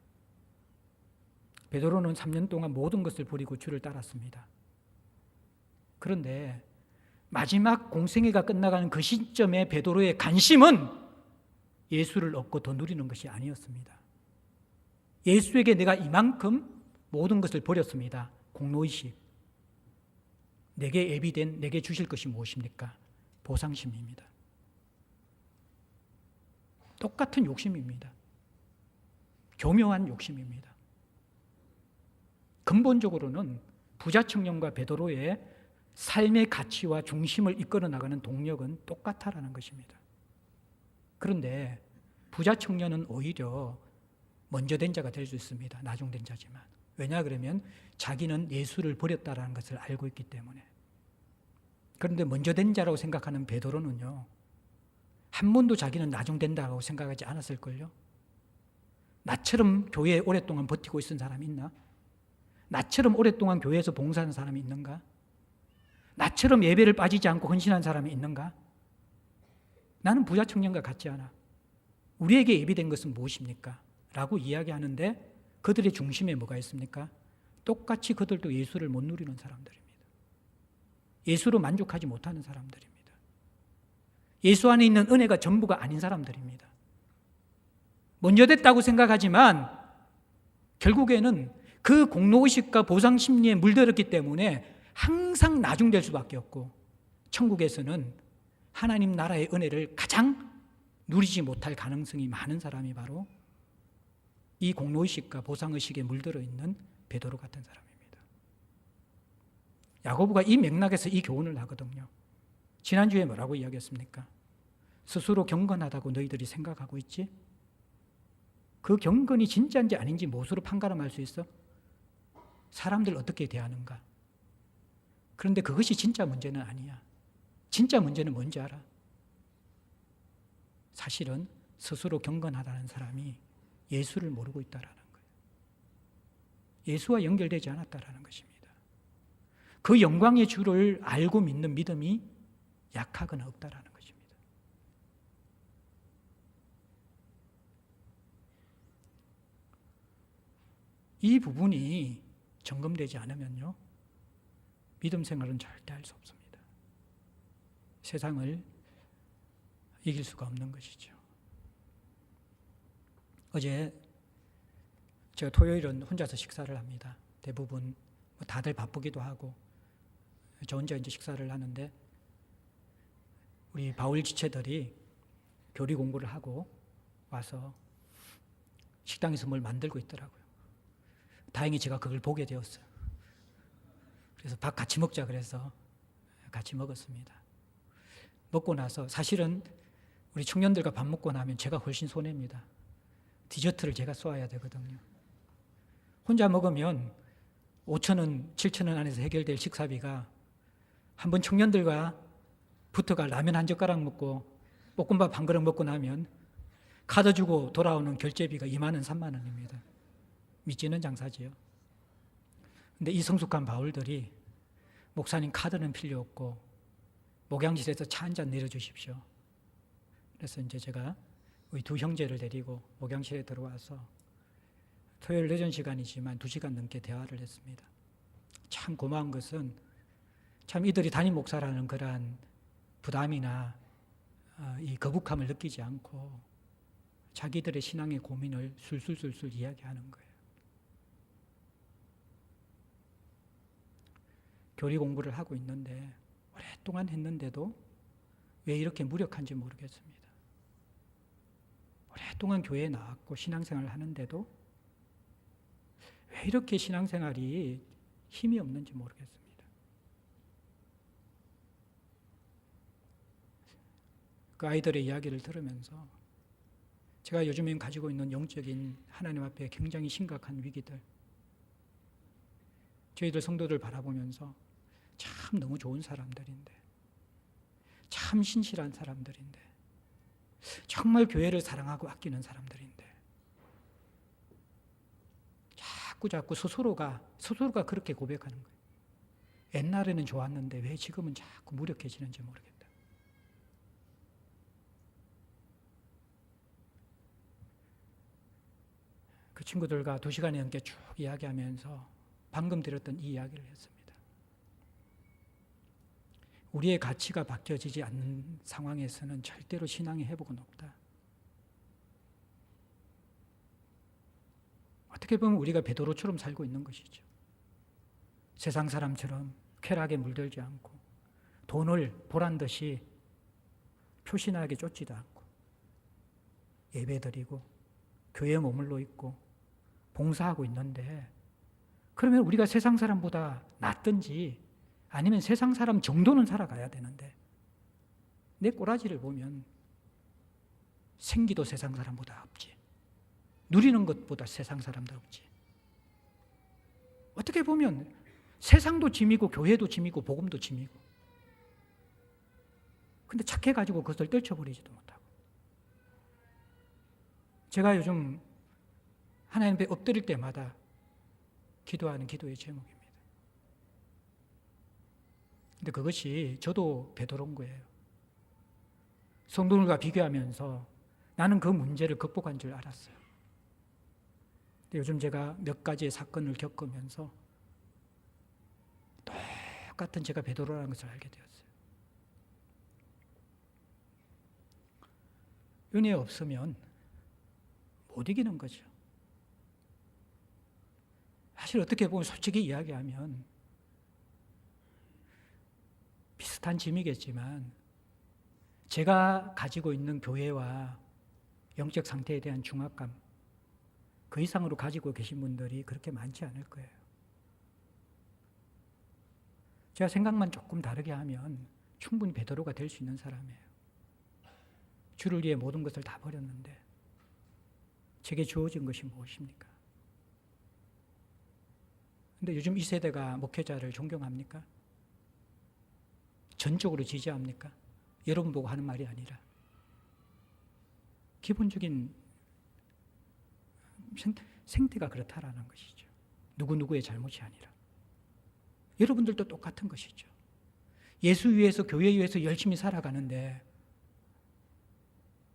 베드로는 3년 동안 모든 것을 버리고 주를 따랐습니다. 그런데 마지막 공생애가 끝나가는 그 시점에 베드로의 관심은 예수를 얻고 더 누리는 것이 아니었습니다. 예수에게 내가 이만큼 모든 것을 버렸습니다. 공로의식. 내게 예비된 내게 주실 것이 무엇입니까? 보상심입니다. 똑같은 욕심입니다. 교묘한 욕심입니다. 근본적으로는 부자 청년과 베드로의 삶의 가치와 중심을 이끌어 나가는 동력은 똑같다라는 것입니다. 그런데 부자 청년은 오히려 먼저 된 자가 될 수 있습니다. 나중된 자지만. 왜냐 그러면 자기는 예수를 버렸다라는 것을 알고 있기 때문에. 그런데 먼저 된 자라고 생각하는 베드로는요, 한 번도 자기는 나중된다고 생각하지 않았을걸요. 나처럼 교회에 오랫동안 버티고 있은 사람이 있나? 나처럼 오랫동안 교회에서 봉사하는 사람이 있는가? 나처럼 예배를 빠지지 않고 헌신한 사람이 있는가? 나는 부자 청년과 같지 않아. 우리에게 예비된 것은 무엇입니까? 라고 이야기하는데 그들의 중심에 뭐가 있습니까? 똑같이 그들도 예수를 못 누리는 사람들입니다. 예수로 만족하지 못하는 사람들입니다. 예수 안에 있는 은혜가 전부가 아닌 사람들입니다. 먼저 됐다고 생각하지만 결국에는 그 공로의식과 보상심리에 물들었기 때문에 항상 나중될 수밖에 없고, 천국에서는 하나님 나라의 은혜를 가장 누리지 못할 가능성이 많은 사람이 바로 이 공로의식과 보상의식에 물들어 있는 베드로 같은 사람입니다. 야고보가 이 맥락에서 이 교훈을 하거든요. 지난주에 뭐라고 이야기했습니까? 스스로 경건하다고 너희들이 생각하고 있지? 그 경건이 진짜인지 아닌지 무엇으로 판가름할 수 있어? 사람들 어떻게 대하는가? 그런데 그것이 진짜 문제는 아니야. 진짜 문제는 뭔지 알아? 사실은 스스로 경건하다는 사람이 예수를 모르고 있다라는 거예요. 예수와 연결되지 않았다라는 것입니다. 그 영광의 주를 알고 믿는 믿음이 약하거나 없다라는 것입니다. 이 부분이 점검되지 않으면요, 믿음 생활은 절대 할 수 없습니다. 세상을 이길 수가 없는 것이죠. 어제 제가 토요일은 혼자서 식사를 합니다. 대부분 다들 바쁘기도 하고 저 혼자 이제 식사를 하는데, 우리 바울 지체들이 교리 공부를 하고 와서 식당에서 뭘 만들고 있더라고요. 다행히 제가 그걸 보게 되었어요. 그래서 밥 같이 먹자 그래서 같이 먹었습니다. 먹고 나서 사실은 우리 청년들과 밥 먹고 나면 제가 훨씬 손해입니다. 디저트를 제가 쏘아야 되거든요. 혼자 먹으면 5,000원, 7,000원 안에서 해결될 식사비가 한번 청년들과 붙어가 라면 한 젓가락 먹고 볶음밥 한 그릇 먹고 나면 카드 주고 돌아오는 결제비가 2만 원, 3만 원입니다. 미치는 장사지요. 근데 이 성숙한 바울들이 목사님 카드는 필요 없고 목양실에서 차 한 잔 내려주십시오. 그래서 이제 제가 우리 두 형제를 데리고 목양실에 들어와서 토요일 늦은 시간이지만 2시간 넘게 대화를 했습니다. 참 고마운 것은 참 이들이 담임 목사라는 그러한 부담이나 이 거북함을 느끼지 않고 자기들의 신앙의 고민을 술술술술 이야기하는 거예요. 교리 공부를 하고 있는데 오랫동안 했는데도 왜 이렇게 무력한지 모르겠습니다. 오랫동안 교회에 나왔고 신앙생활을 하는데도 왜 이렇게 신앙생활이 힘이 없는지 모르겠습니다. 그 아이들의 이야기를 들으면서 제가 요즘에 가지고 있는 영적인 하나님 앞에 굉장히 심각한 위기들, 저희들 성도들 바라보면서 참 너무 좋은 사람들인데, 참 신실한 사람들인데, 정말 교회를 사랑하고 아끼는 사람들인데 자꾸 스스로가 그렇게 고백하는 거예요. 옛날에는 좋았는데 왜 지금은 자꾸 무력해지는지 모르겠다. 그 친구들과 2시간이 넘게 쭉 이야기하면서 방금 들었던 이 이야기를 했습니다. 우리의 가치가 바뀌어지지 않는 상황에서는 절대로 신앙의 회복은 없다. 어떻게 보면 우리가 베드로처럼 살고 있는 것이죠. 세상 사람처럼 쾌락에 물들지 않고 돈을 보란듯이 표신하게 쫓지도 않고 예배드리고 교회에 머물러 있고 봉사하고 있는데, 그러면 우리가 세상 사람보다 낫든지 아니면 세상 사람 정도는 살아가야 되는데 내 꼬라지를 보면 생기도 세상 사람보다 없지, 누리는 것보다 세상 사람도 없지. 어떻게 보면 세상도 짐이고 교회도 짐이고 복음도 짐이고, 근데 착해가지고 그것을 떨쳐버리지도 못하고. 제가 요즘 하나님 앞에 엎드릴 때마다 기도하는 기도의 제목입니다. 근데 그것이 저도 베드로인 거예요. 성도들과 비교하면서 나는 그 문제를 극복한 줄 알았어요. 근데 요즘 제가 몇 가지의 사건을 겪으면서 똑같은 제가 베드로라는 것을 알게 되었어요. 은혜 없으면 못 이기는 거죠. 사실 어떻게 보면 솔직히 이야기하면 비슷한 짐이겠지만 제가 가지고 있는 교회와 영적 상태에 대한 중압감, 그 이상으로 가지고 계신 분들이 그렇게 많지 않을 거예요. 제가 생각만 조금 다르게 하면 충분히 베드로가 될 수 있는 사람이에요. 주를 위해 모든 것을 다 버렸는데 제게 주어진 것이 무엇입니까? 근데 요즘 이 세대가 목회자를 존경합니까? 전적으로 지지합니까? 여러분 보고 하는 말이 아니라 기본적인 생태가 그렇다라는 것이죠. 누구누구의 잘못이 아니라 여러분들도 똑같은 것이죠. 예수 위해서 교회 위해서 열심히 살아가는데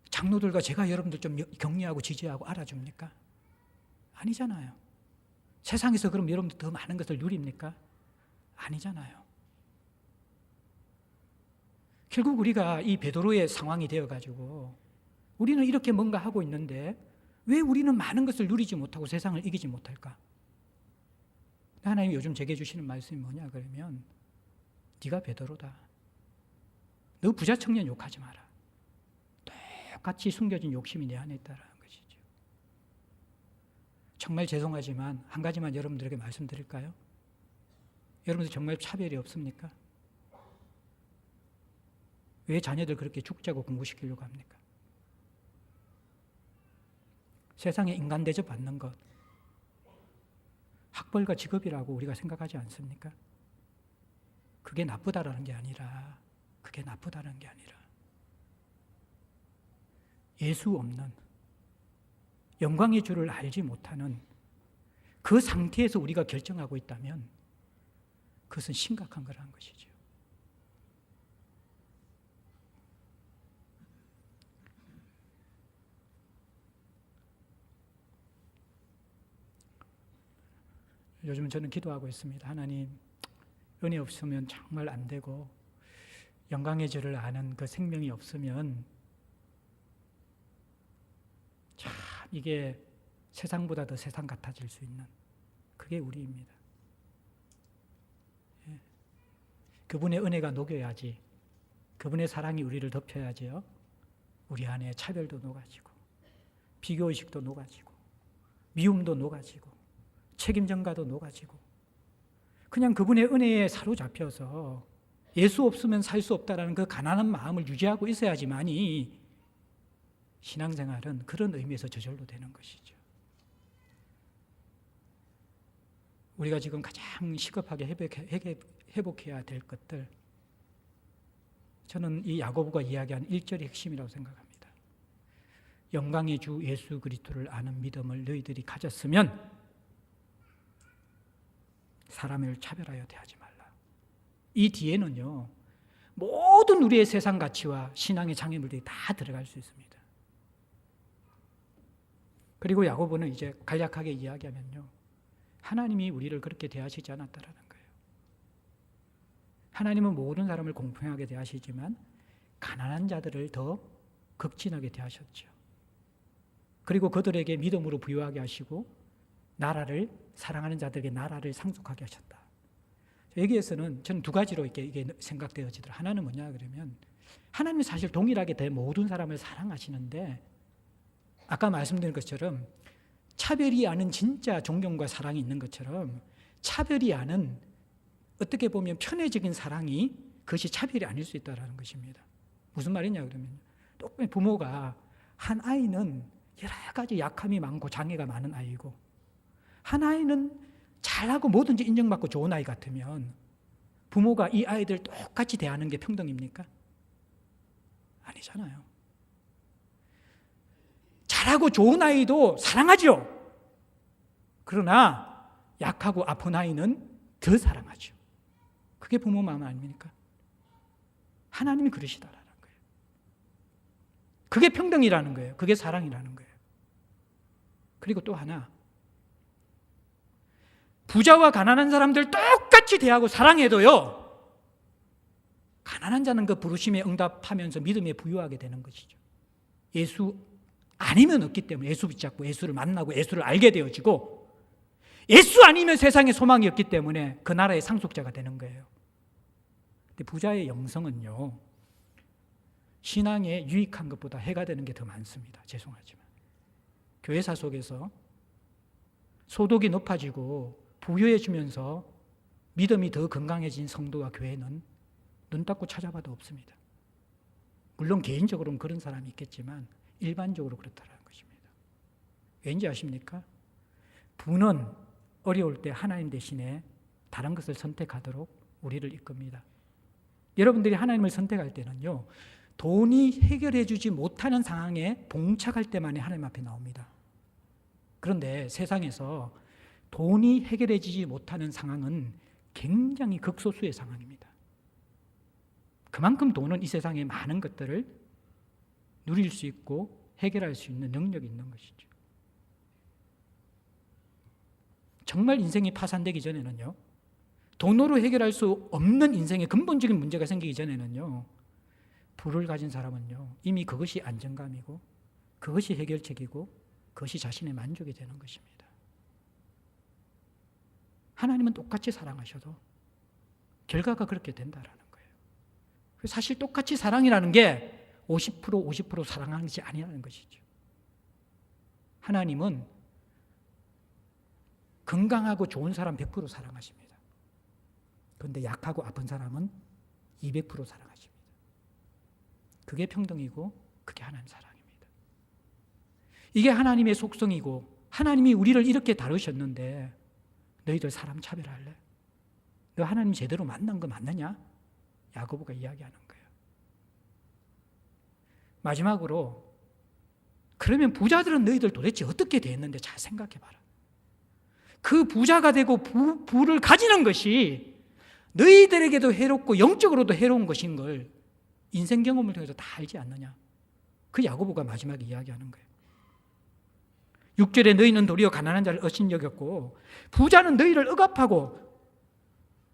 장로들과 제가 여러분들 좀 격려하고 지지하고 알아줍니까? 아니잖아요. 세상에서 그럼 여러분들 더 많은 것을 누립니까? 아니잖아요. 결국 우리가 이 베드로의 상황이 되어가지고 우리는 이렇게 뭔가 하고 있는데 왜 우리는 많은 것을 누리지 못하고 세상을 이기지 못할까? 하나님이 요즘 제게 주시는 말씀이 뭐냐 그러면 네가 베드로다. 너 부자 청년 욕하지 마라. 똑같이 숨겨진 욕심이 내 안에 있다라는 것이죠. 정말 죄송하지만 한 가지만 여러분들에게 말씀드릴까요? 여러분들 정말 차별이 없습니까? 왜 자녀들 그렇게 죽자고 공부시키려고 합니까? 세상에 인간 대접 받는 것, 학벌과 직업이라고 우리가 생각하지 않습니까? 그게 나쁘다라는 게 아니라 예수 없는 영광의 주를 알지 못하는 그 상태에서 우리가 결정하고 있다면 그것은 심각한 거라는 것이죠. 요즘 저는 기도하고 있습니다. 하나님, 은혜 없으면 정말 안 되고 영광의 주를 아는 그 생명이 없으면 참 이게 세상보다 더 세상 같아질 수 있는 그게 우리입니다. 예. 그분의 은혜가 녹여야지. 그분의 사랑이 우리를 덮여야지요. 우리 안에 차별도 녹아지고 비교의식도 녹아지고 미움도 녹아지고 책임전가도 녹아지고 그냥 그분의 은혜에 사로잡혀서 예수 없으면 살 수 없다라는 그 가난한 마음을 유지하고 있어야지만이 신앙생활은 그런 의미에서 저절로 되는 것이죠. 우리가 지금 가장 시급하게 회복해야 될 것들, 저는 이 야고보가 이야기한 1절이 핵심이라고 생각합니다. 영광의 주 예수 그리스도를 아는 믿음을 너희들이 가졌으면 사람을 차별하여 대하지 말라. 이 뒤에는요, 모든 우리의 세상 가치와 신앙의 장애물들이 다 들어갈 수 있습니다. 그리고 야고보는 이제 간략하게 이야기하면요, 하나님이 우리를 그렇게 대하시지 않았다라는 거예요. 하나님은 모든 사람을 공평하게 대하시지만 가난한 자들을 더 극진하게 대하셨죠. 그리고 그들에게 믿음으로 부유하게 하시고 나라를 사랑하는 자들에게 나라를 상속하게 하셨다. 여기에서는 저는 두 가지로 이게 생각되어지더라고요. 하나는 뭐냐 그러면 하나님은 사실 동일하게 대 모든 사람을 사랑하시는데 아까 말씀드린 것처럼 차별이 아닌 진짜 존경과 사랑이 있는 것처럼 차별이 아닌 어떻게 보면 편애적인 사랑이 그것이 차별이 아닐 수 있다는 것입니다. 무슨 말이냐 그러면 똑같이 부모가 한 아이는 여러 가지 약함이 많고 장애가 많은 아이고 한 아이는 잘하고 뭐든지 인정받고 좋은 아이 같으면 부모가 이 아이들 똑같이 대하는 게 평등입니까? 아니잖아요. 잘하고 좋은 아이도 사랑하죠. 그러나 약하고 아픈 아이는 더 사랑하죠. 그게 부모 마음 아닙니까? 하나님이 그러시다라는 거예요. 그게 평등이라는 거예요. 그게 사랑이라는 거예요. 그리고 또 하나, 부자와 가난한 사람들 똑같이 대하고 사랑해도요, 가난한 자는 그 부르심에 응답하면서 믿음에 부유하게 되는 것이죠. 예수 아니면 없기 때문에 예수 붙잡고 예수를 만나고 예수를 알게 되어지고 예수 아니면 세상에 소망이 없기 때문에 그 나라의 상속자가 되는 거예요. 근데 부자의 영성은요, 신앙에 유익한 것보다 해가 되는 게 더 많습니다. 죄송하지만 교회사 속에서 소득이 높아지고 부유해지면서 믿음이 더 건강해진 성도와 교회는 눈 닫고 찾아봐도 없습니다. 물론 개인적으로는 그런 사람이 있겠지만 일반적으로 그렇다는 것입니다. 왠지 아십니까? 부는 어려울 때 하나님 대신에 다른 것을 선택하도록 우리를 이끕니다. 여러분들이 하나님을 선택할 때는요, 돈이 해결해 주지 못하는 상황에 봉착할 때만이 하나님 앞에 나옵니다. 그런데 세상에서 돈이 해결해 주지 못하는 상황은 굉장히 극소수의 상황입니다. 그만큼 돈은 이 세상에 많은 것들을 누릴 수 있고 해결할 수 있는 능력이 있는 것이죠. 정말 인생이 파산되기 전에는요, 돈으로 해결할 수 없는 인생의 근본적인 문제가 생기기 전에는요, 부를 가진 사람은요, 이미 그것이 안정감이고 그것이 해결책이고 그것이 자신의 만족이 되는 것입니다. 하나님은 똑같이 사랑하셔도 결과가 그렇게 된다라는 거예요. 사실 똑같이 사랑이라는 게 50% 사랑하는 것이 아니라는 것이죠. 하나님은 건강하고 좋은 사람 100% 사랑하십니다. 그런데 약하고 아픈 사람은 200% 사랑하십니다. 그게 평등이고 그게 하나님 사랑입니다. 이게 하나님의 속성이고 하나님이 우리를 이렇게 다루셨는데 너희들 사람 차별할래? 너 하나님 제대로 만난 거 맞느냐? 야고보가 이야기하는 거예요. 마지막으로 그러면 부자들은 너희들 도대체 어떻게 됐는데 잘 생각해봐라. 그 부자가 되고 부를 가지는 것이 너희들에게도 해롭고 영적으로도 해로운 것인 걸 인생 경험을 통해서 다 알지 않느냐. 그 야고보가 마지막에 이야기하는 거예요. 6절에 너희는 도리어 가난한 자를 업신여겼고 부자는 너희를 억압하고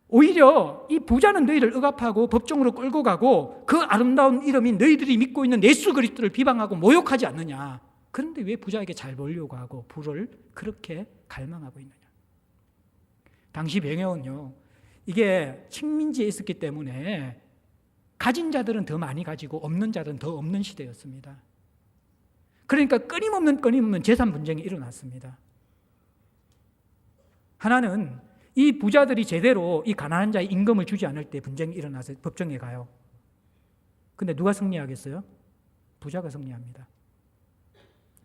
오히려 이 부자는 너희를 억압하고 법정으로 끌고 가고 그 아름다운 이름이 너희들이 믿고 있는 예수 그리스도를 비방하고 모욕하지 않느냐. 그런데 왜 부자에게 잘 보려고 하고 부를 그렇게 갈망하고 있느냐. 당시 배경은요, 이게 식민지에 있었기 때문에 가진 자들은 더 많이 가지고 없는 자들은 더 없는 시대였습니다. 그러니까 끊임없는 재산 분쟁이 일어났습니다. 하나는 이 부자들이 제대로 이 가난한 자의 임금을 주지 않을 때 분쟁이 일어나서 법정에 가요. 근데 누가 승리하겠어요? 부자가 승리합니다.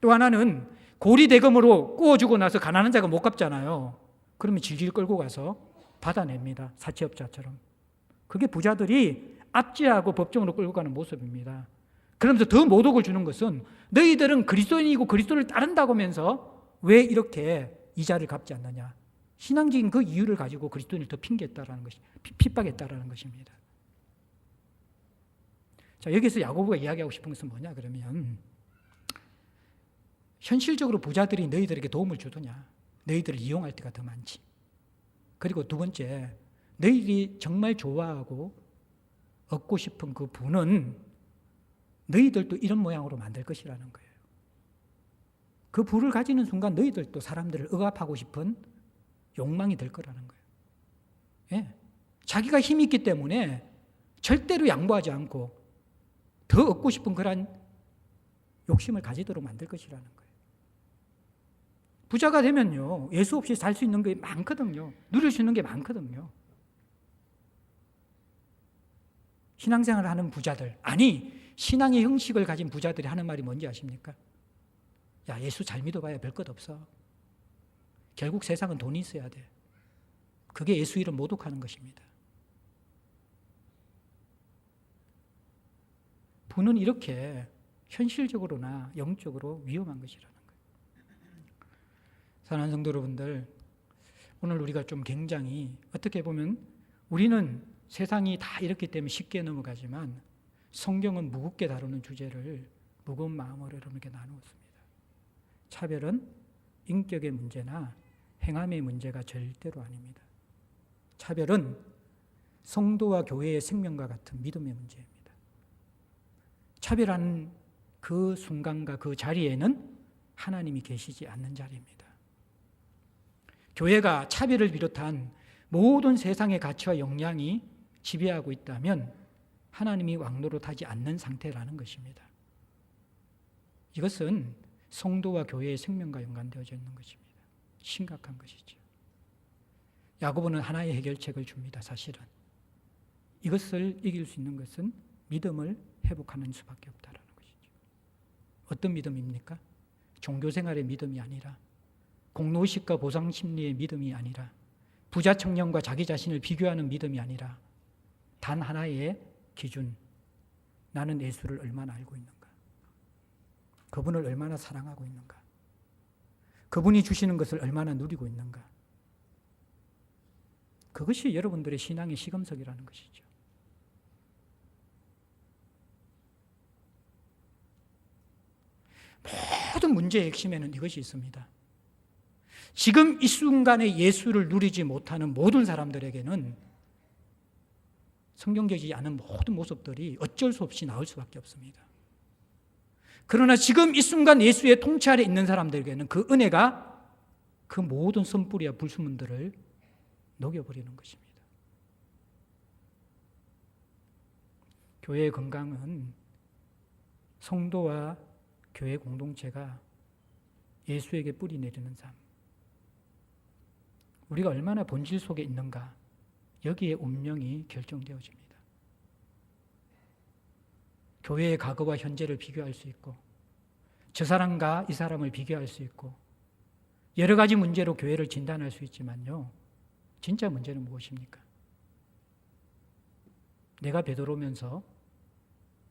또 하나는 고리대금으로 구워주고 나서 가난한 자가 못 갚잖아요. 그러면 질질 끌고 가서 받아냅니다. 사채업자처럼. 그게 부자들이 압제하고 법정으로 끌고 가는 모습입니다. 그러면서 더 모독을 주는 것은 너희들은 그리스도인이고 그리스도를 따른다고 하면서 왜 이렇게 이자를 갚지 않느냐. 신앙적인 그 이유를 가지고 그리스도인을 더 핑계했다라는 것이, 핍박했다라는 것입니다. 자, 여기서 야고보가 이야기하고 싶은 것은 뭐냐 그러면 현실적으로 부자들이 너희들에게 도움을 주더냐. 너희들을 이용할 때가 더 많지. 그리고 두 번째, 너희들이 정말 좋아하고 얻고 싶은 그 부는 너희들도 이런 모양으로 만들 것이라는 거예요. 그 부를 가지는 순간 너희들도 사람들을 억압하고 싶은 욕망이 될 거라는 거예요. 예. 자기가 힘이 있기 때문에 절대로 양보하지 않고 더 얻고 싶은 그런 욕심을 가지도록 만들 것이라는 거예요. 부자가 되면요, 예수 없이 살 수 있는 게 많거든요. 누릴 수 있는 게 많거든요. 신앙생활을 하는 부자들, 아니 신앙의 형식을 가진 부자들이 하는 말이 뭔지 아십니까? 야, 예수 잘 믿어봐야 별 것 없어. 결국 세상은 돈이 있어야 돼. 그게 예수 이름 모독하는 것입니다. 부는 이렇게 현실적으로나 영적으로 위험한 것이라는 거예요. 사랑하는 성도 여러분들, 오늘 우리가 좀 굉장히 어떻게 보면 우리는 세상이 다 이렇기 때문에 쉽게 넘어가지만 성경은 무겁게 다루는 주제를 무거운 마음으로 여러분에게 나누었습니다. 차별은 인격의 문제나 행함의 문제가 절대로 아닙니다. 차별은 성도와 교회의 생명과 같은 믿음의 문제입니다. 차별하는 그 순간과 그 자리에는 하나님이 계시지 않는 자리입니다. 교회가 차별을 비롯한 모든 세상의 가치와 역량이 지배하고 있다면 하나님이 왕노릇하지 않는 상태라는 것입니다. 이것은 성도와 교회의 생명과 연관되어져 있는 것입니다. 심각한 것이죠. 야고보는 하나의 해결책을 줍니다. 사실은 이것을 이길 수 있는 것은 믿음을 회복하는 수밖에 없다라는 것이죠. 어떤 믿음입니까? 종교생활의 믿음이 아니라, 공로의식과 보상심리의 믿음이 아니라, 부자 청년과 자기 자신을 비교하는 믿음이 아니라 단 하나의 기준, 나는 예수를 얼마나 알고 있는가, 그분을 얼마나 사랑하고 있는가, 그분이 주시는 것을 얼마나 누리고 있는가. 그것이 여러분들의 신앙의 시금석이라는 것이죠. 모든 문제의 핵심에는 이것이 있습니다. 지금 이 순간에 예수를 누리지 못하는 모든 사람들에게는 성경적이지 않은 모든 모습들이 어쩔 수 없이 나올 수밖에 없습니다. 그러나 지금 이 순간 예수의 통치 아래 있는 사람들에게는 그 은혜가 그 모든 선뿌리와 불순물들을 녹여버리는 것입니다. 교회의 건강은 성도와 교회 공동체가 예수에게 뿌리 내리는 삶, 우리가 얼마나 본질 속에 있는가, 여기에 운명이 결정되어집니다. 교회의 과거와 현재를 비교할 수 있고, 저 사람과 이 사람을 비교할 수 있고, 여러 가지 문제로 교회를 진단할 수 있지만요, 진짜 문제는 무엇입니까? 내가 베드로면서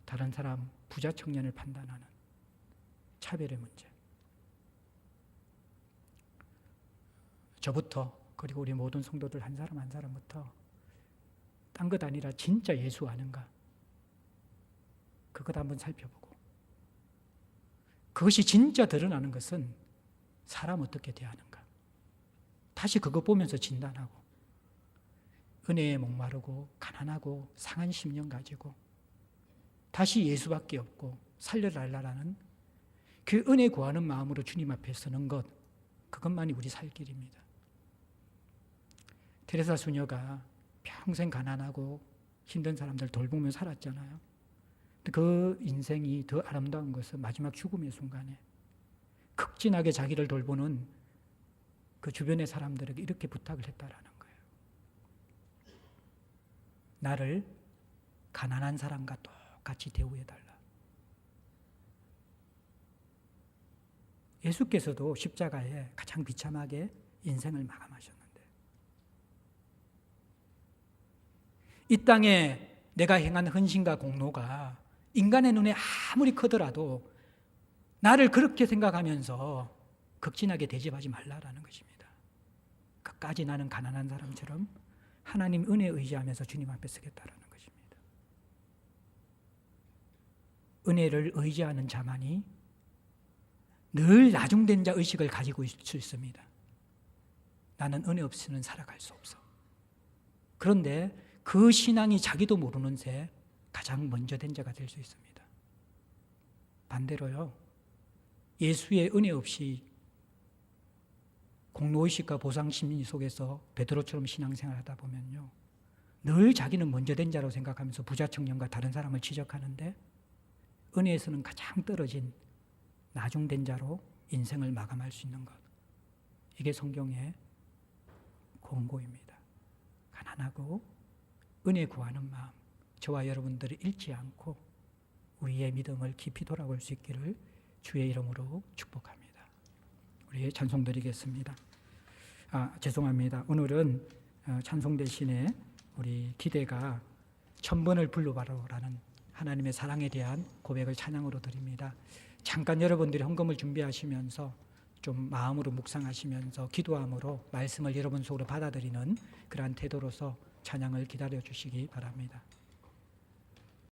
다른 사람, 부자 청년을 판단하는 차별의 문제. 저부터, 그리고 우리 모든 성도들 한 사람 한 사람부터 딴 것 아니라 진짜 예수 아는가, 그것 한번 살펴보고, 그것이 진짜 드러나는 것은 사람 어떻게 대하는가, 다시 그거 보면서 진단하고, 은혜에 목마르고 가난하고 상한 심령 가지고 다시 예수밖에 없고 살려달라는 그 은혜 구하는 마음으로 주님 앞에 서는 것, 그것만이 우리 살 길입니다. 테레사 수녀가 평생 가난하고 힘든 사람들 돌보며 살았잖아요. 근데 그 인생이 더 아름다운 것은 마지막 죽음의 순간에 극진하게 자기를 돌보는 그 주변의 사람들에게 이렇게 부탁을 했다라는 거예요. 나를 가난한 사람과 똑같이 대우해달라. 예수께서도 십자가에 가장 비참하게 인생을 마감하셨는데, 이 땅에 내가 행한 헌신과 공로가 인간의 눈에 아무리 크더라도 나를 그렇게 생각하면서 극진하게 대접하지 말라라는 것입니다. 끝까지 나는 가난한 사람처럼 하나님 은혜에 의지하면서 주님 앞에 서겠다라는 것입니다. 은혜를 의지하는 자만이 늘 나중된 자 의식을 가지고 있을 수 있습니다. 나는 은혜 없이는 살아갈 수 없어. 그런데 그 신앙이 자기도 모르는 새 가장 먼저 된 자가 될 수 있습니다. 반대로요, 예수의 은혜 없이 공로의식과 보상심리 속에서 베드로처럼 신앙생활 하다 보면요, 늘 자기는 먼저 된 자로 생각하면서 부자 청년과 다른 사람을 지적하는데 은혜에서는 가장 떨어진 나중된 자로 인생을 마감할 수 있는 것, 이게 성경의 권고입니다. 가난하고 은혜 구하는 마음, 저와 여러분들이 잃지 않고 우리의 믿음을 깊이 돌아볼 수 있기를 주의 이름으로 축복합니다. 우리 찬송 드리겠습니다. 죄송합니다. 오늘은 찬송 대신에 우리 기대가 1000번을 불러봐라라는 하나님의 사랑에 대한 고백을 찬양으로 드립니다. 잠깐 여러분들이 헌금을 준비하시면서 좀 마음으로 묵상하시면서 기도함으로 말씀을 여러분 속으로 받아들이는 그러한 태도로서 찬양을 기다려 주시기 바랍니다.